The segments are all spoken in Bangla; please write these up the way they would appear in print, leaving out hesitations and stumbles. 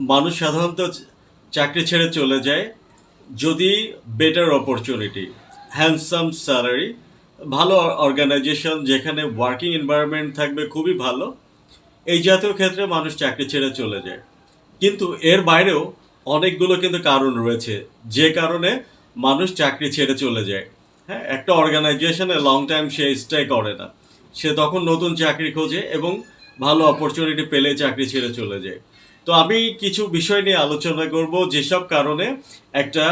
মানুষ সাধারণত চাকরি ছেড়ে চলে যায় যদি বেটার অপরচুনিটি, হ্যান্ডসাম স্যালারি, ভালো অর্গানাইজেশন যেখানে ওয়ার্কিং এনভায়রনমেন্ট থাকবে খুবই ভালো, এই জাতীয় ক্ষেত্রে মানুষ চাকরি ছেড়ে চলে যায়। কিন্তু এর বাইরেও অনেকগুলো কিন্তু কারণ রয়েছে যে কারণে মানুষ চাকরি ছেড়ে চলে যায়। হ্যাঁ, একটা অর্গানাইজেশনে লং টাইম সে স্টে করে না, সে তখন নতুন চাকরি খোঁজে এবং ভালো অপরচুনিটি পেলে চাকরি ছেড়ে চলে যায়। তো আমি কিছু বিষয় নিয়ে আলোচনা করব যেসব কারণে একটা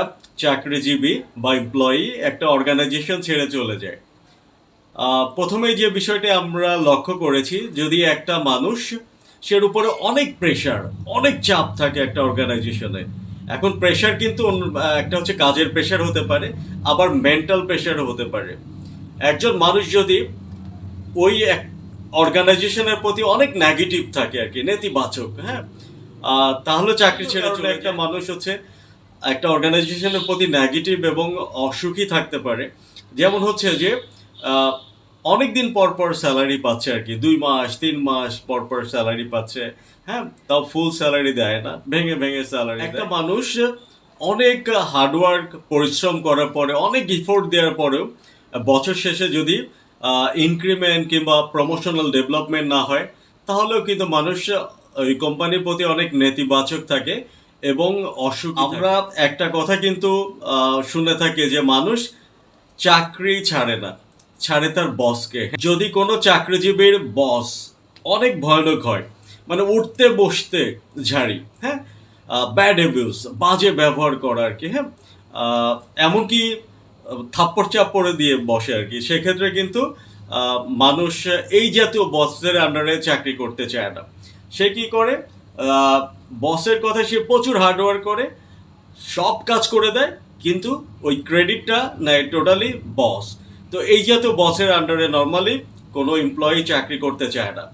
চাকরিজীবী বা এমপ্লয়ি একটা অর্গানাইজেশন ছেড়ে চলে যায়। প্রথমেই যে বিষয়টি আমরা লক্ষ্য করেছি, যদি একটা মানুষ, সের উপরে অনেক প্রেশার, অনেক চাপ থাকে একটা অর্গানাইজেশনে। এখন প্রেশার কিন্তু একটা হচ্ছে কাজের প্রেশার হতে পারে, আবার মেন্টাল প্রেশারও হতে পারে। একজন মানুষ যদি ওই এক অর্গানাইজেশনের প্রতি অনেক নেগেটিভ থাকে আর কি, নেতিবাচক, হ্যাঁ, তাহলে চাকরি ছেড়ে চলে একটা মানুষ হচ্ছে একটা অর্গানাইজেশনের প্রতি নেগেটিভ এবং অসুখী থাকতে পারে। যেমন হচ্ছে যে অনেক দিন পর পর স্যালারি পাচ্ছে আর কি, 2 মাস 3 মাস পর পর স্যালারি পাচ্ছে, হ্যাঁ, তাও ফুল স্যালারি দেয় না, ভেঙে ভেঙে স্যালারি। একটা মানুষ অনেক হার্ডওয়ার্ক পরিশ্রম করার পরে, অনেক ইফোর্ট দেওয়ার পরেও বছর শেষে যদি ইনক্রিমেন্ট কিংবা প্রমোশনাল ডেভেলপমেন্ট না হয়, তাহলেও কিন্তু মানুষ ওই কোম্পানির প্রতি অনেক নেতিবাচক থাকে এবং অসুখী। আমরা একটা কথা কিন্তু শুনে থাকি যে মানুষ চাকরি ছাড়ে না, ছাড়ে তার বসকে। যদি কোনো চাকরিজীবীর বস অনেক ভয়ানক হয়, মানে উঠতে বসতে ঝাড়ি, হ্যাঁ, ব্যাড অ্যাবিউজ, বাজে ব্যবহার করা আর কি, হ্যাঁ, এমনকি থাপ্পড় চাপ্পড়ে দিয়ে বসে আর কি, সেক্ষেত্রে কিন্তু মানুষ এই জাতীয় বসের আন্ডারে চাকরি করতে চায় না। সে কি করে, বসের কথা সে প্রচুর হার্ডওয়ার্ক করে, সব কাজ করে দেয়, কিন্তু ওই ক্রেডিটটা নেয় টোটালি বস। তো এই জাতীয় বসের আন্ডারে নর্মালি কোনো এমপ্লয়ি চাকরি করতে চায় না।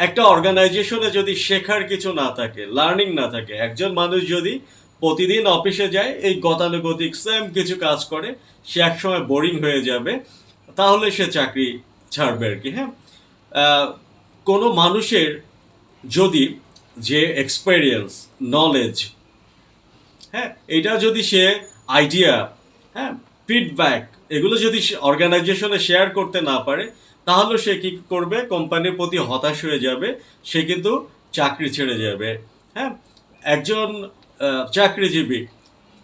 একটা অর্গানাইজেশনে যদি শেখার কিছু না থাকে, লার্নিং না থাকে, একজন মানুষ যদি প্রতিদিন অফিসে যায়, এই গতানুগতিক সেম কিছু কাজ করে, সে একসময় বোরিং হয়ে যাবে, তাহলে সে চাকরি ছাড়বে আর কি, হ্যাঁ। কোনো মানুষের যদি যে এক্সপেরিয়েন্স, নলেজ, হ্যাঁ, এটা যদি সে আইডিয়া, হ্যাঁ, ফিডব্যাক, এগুলো যদি অর্গানাইজেশনে শেয়ার করতে না পারে, তাহলে সে কি করবে, কোম্পানির প্রতি হতাশ হয়ে যাবে, সে কিন্তু চাকরি ছেড়ে যাবে। হ্যাঁ, একজন চাকরিজীবী,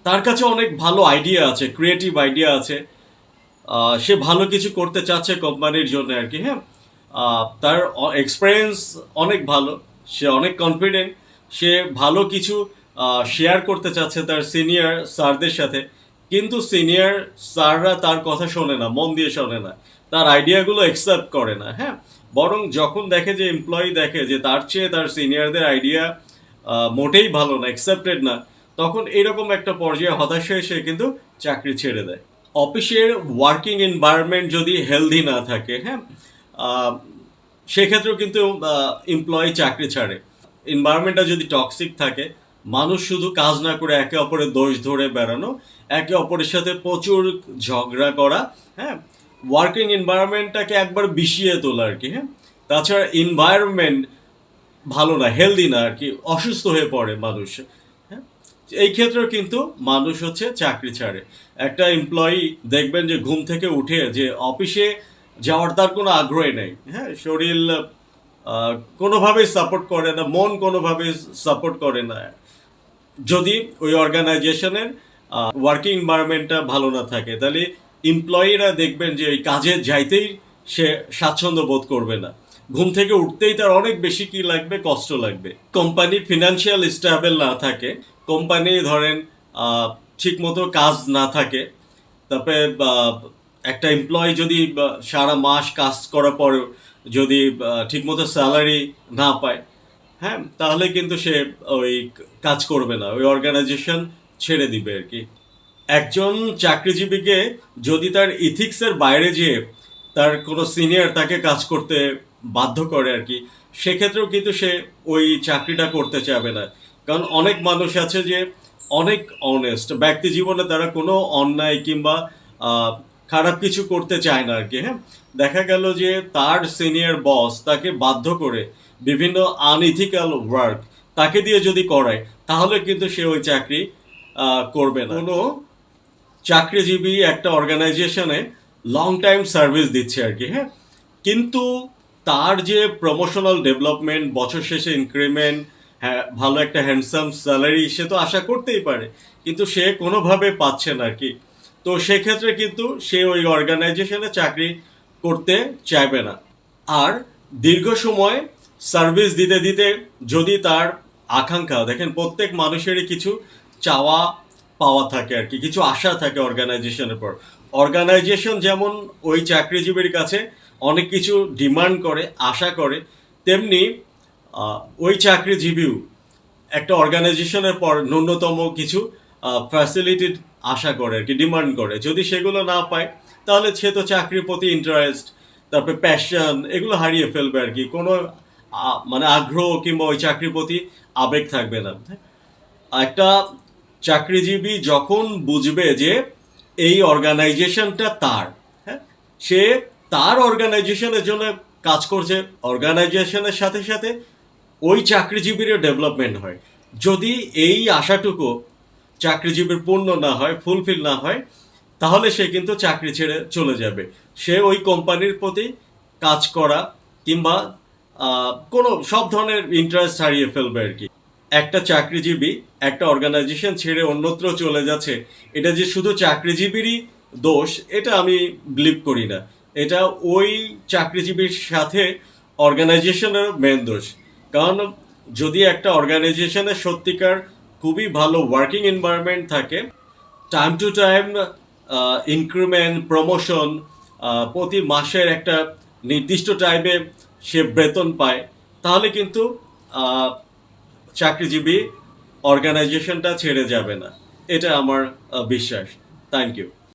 তার কাছে অনেক ভালো আইডিয়া আছে, ক্রিয়েটিভ আইডিয়া আছে, সে ভালো কিছু করতে চাচ্ছে কোম্পানির জন্য আর কি, হ্যাঁ, তার এক্সপিরিয়েন্স অনেক ভালো, সে অনেক কনফিডেন্ট, সে ভালো কিছু শেয়ার করতে চাচ্ছে তার সিনিয়র স্যারদের সাথে, কিন্তু সিনিয়র স্যাররা তার কথা শোনে না, মন দিয়ে শোনে না, তার আইডিয়াগুলো অ্যাকসেপ্ট করে না, হ্যাঁ, বরং যখন দেখে যে এমপ্লয়ি দেখে যে তার চেয়ে তার সিনিয়রদের আইডিয়া মোটেই ভালো না, অ্যাকসেপ্টেড না, তখন এরকম একটা পর্যায়ে হতাশ হয়ে সে কিন্তু চাকরি ছেড়ে দেয়। অফিসের ওয়ার্কিং এনভায়রনমেন্ট যদি হেলদি না থাকে, হ্যাঁ, সেক্ষেত্রেও কিন্তু এমপ্লয়ি চাকরি ছাড়ে। এনভায়রনমেন্টটা যদি টক্সিক থাকে, মানুষ শুধু কাজ না করে একে অপরের দোষ ধরে বেড়ানো, একে অপরের সাথে প্রচুর ঝগড়া করা, হ্যাঁ, ওয়ার্কিং এনভায়রনমেন্টটাকে একবার বিষিয়ে তোলা আর কি, হ্যাঁ। তাছাড়া এনভায়রনমেন্ট ভালো না, হেলদি না আর কি, অসুস্থ হয়ে পড়ে মানুষ, হ্যাঁ। এই ক্ষেত্রেও কিন্তু মানুষ হচ্ছে চাকরি ছাড়ে। একটা এমপ্লয়ি দেখবেন যে ঘুম থেকে উঠে যে অফিসে যাওয়ার তার কোনো আগ্রহই নেই, হ্যাঁ, শরীর কোনোভাবেই সাপোর্ট করে না, মন কোনোভাবেই সাপোর্ট করে না, যদি ওই অর্গানাইজেশনের ওয়ার্কিং এনভায়রনমেন্টটা ভালো না থাকে, তাহলে এমপ্লয়িরা দেখবেন যে ওই কাজে যাইতেই সে স্বাচ্ছন্দ্য বোধ করবে না, ঘুম থেকে উঠতেই তার অনেক বেশি কি লাগবে, কষ্ট লাগবে। কোম্পানি ফিনান্সিয়াল স্টেবল না থাকে, কোম্পানি ধরেন ঠিক মতো কাজ না থাকে, তারপরে একটা এমপ্লয়ি যদি সারা মাস কাজ করার পরেও যদি ঠিকমতো স্যালারি না পায়, হ্যাঁ, তাহলে কিন্তু সে ওই কাজ করবে না, ওই অর্গানাইজেশন ছেড়ে দিবে আর কি। একজন চাকরিজীবীকে যদি তার ইথিক্সের বাইরে যেয়ে তার কোনো সিনিয়র তাকে কাজ করতে বাধ্য করে আর কি, সেক্ষেত্রেও কিন্তু সে ওই চাকরিটা করতে চাবে না। কারণ অনেক মানুষ আছে যে অনেক অনেস্ট, ব্যক্তি জীবনে তারা কোনো অন্যায় কিংবা খারাপ কিছু করতে চায় না আর কি, হ্যাঁ। দেখা গেল যে তার সিনিয়র বস তাকে বাধ্য করে বিভিন্ন আনইথিক্যাল ওয়ার্ক তাকে দিয়ে যদি করায়, তাহলে কিন্তু সে ওই চাকরি করবে না। কোনো চাকরিজীবী একটা অর্গানাইজেশনে লং টাইম সার্ভিস দিচ্ছে আর কি, হ্যাঁ, কিন্তু তার যে প্রমোশনাল ডেভেলপমেন্ট, বছর শেষে ইনক্রিমেন্ট, হ্যাঁ, ভালো একটা হ্যান্ডসাম স্যালারি সে তো আশা করতেই পারে, কিন্তু সে কোনোভাবে পাচ্ছে না আর কি। তো সেক্ষেত্রে কিন্তু সে ওই অর্গানাইজেশনে চাকরি করতে চাইবে না। আর দীর্ঘ সময় সার্ভিস দিতে দিতে যদি তার আকাঙ্ক্ষা, দেখেন প্রত্যেক মানুষেরই কিছু চাওয়া পাওয়া থাকে আর কি, কিছু আশা থাকে অর্গানাইজেশনের পর। অর্গানাইজেশন যেমন ওই চাকরিজীবীর কাছে অনেক কিছু ডিমান্ড করে, আশা করে, তেমনি ওই চাকরিজীবীও একটা অর্গানাইজেশনের পর ন্যূনতম কিছু ফ্যাসিলিটির আশা করে আর কি, ডিমান্ড করে। যদি সেগুলো না পায় তাহলে সে তো চাকরির প্রতি ইন্টারেস্ট, তারপরে প্যাশন, এগুলো হারিয়ে ফেলবে আর কি। কোনো মানে আগ্রহ কিংবা ওই চাকরির প্রতি আবেগ থাকবে না। একটা চাকরিজীবী যখন বুঝবে যে এই অর্গানাইজেশনটা তার, হ্যাঁ, সে তার অর্গানাইজেশনের জন্য কাজ করছে, অর্গানাইজেশনের সাথে সাথে ওই চাকরিজীবীরও ডেভেলপমেন্ট হয়। যদি এই আশাটুকু চাকরিজীবীর পূর্ণ না হয়, ফুলফিল না হয়, তাহলে সে কিন্তু চাকরি ছেড়ে চলে যাবে। সে ওই কোম্পানির প্রতি কাজ করা কিংবা কোনো সব ধরনের ইন্টারেস্ট হারিয়ে ফেলবে আর কি। একটা চাকরিজীবী একটা অর্গানাইজেশন ছেড়ে অন্যত্র চলে যাচ্ছে, এটা যে শুধু চাকরিজীবীরই দোষ এটা আমি বিলিভ করি না। এটা ওই চাকরিজীবীর সাথে অর্গানাইজেশনের মেন দোষ। কারণ যদি একটা অর্গানাইজেশনের সত্যিকার খুবই ভালো ওয়ার্কিং এনভায়রনমেন্ট থাকে, time to time increment, promotion, প্রতি মাসের একটা নির্দিষ্ট টাইমে সে বেতন পায়, তাহলে কিন্তু চাকরিজীবী অর্গানাইজেশনটা ছেড়ে যাবে না। এটা আমার বিশ্বাস। Thank you.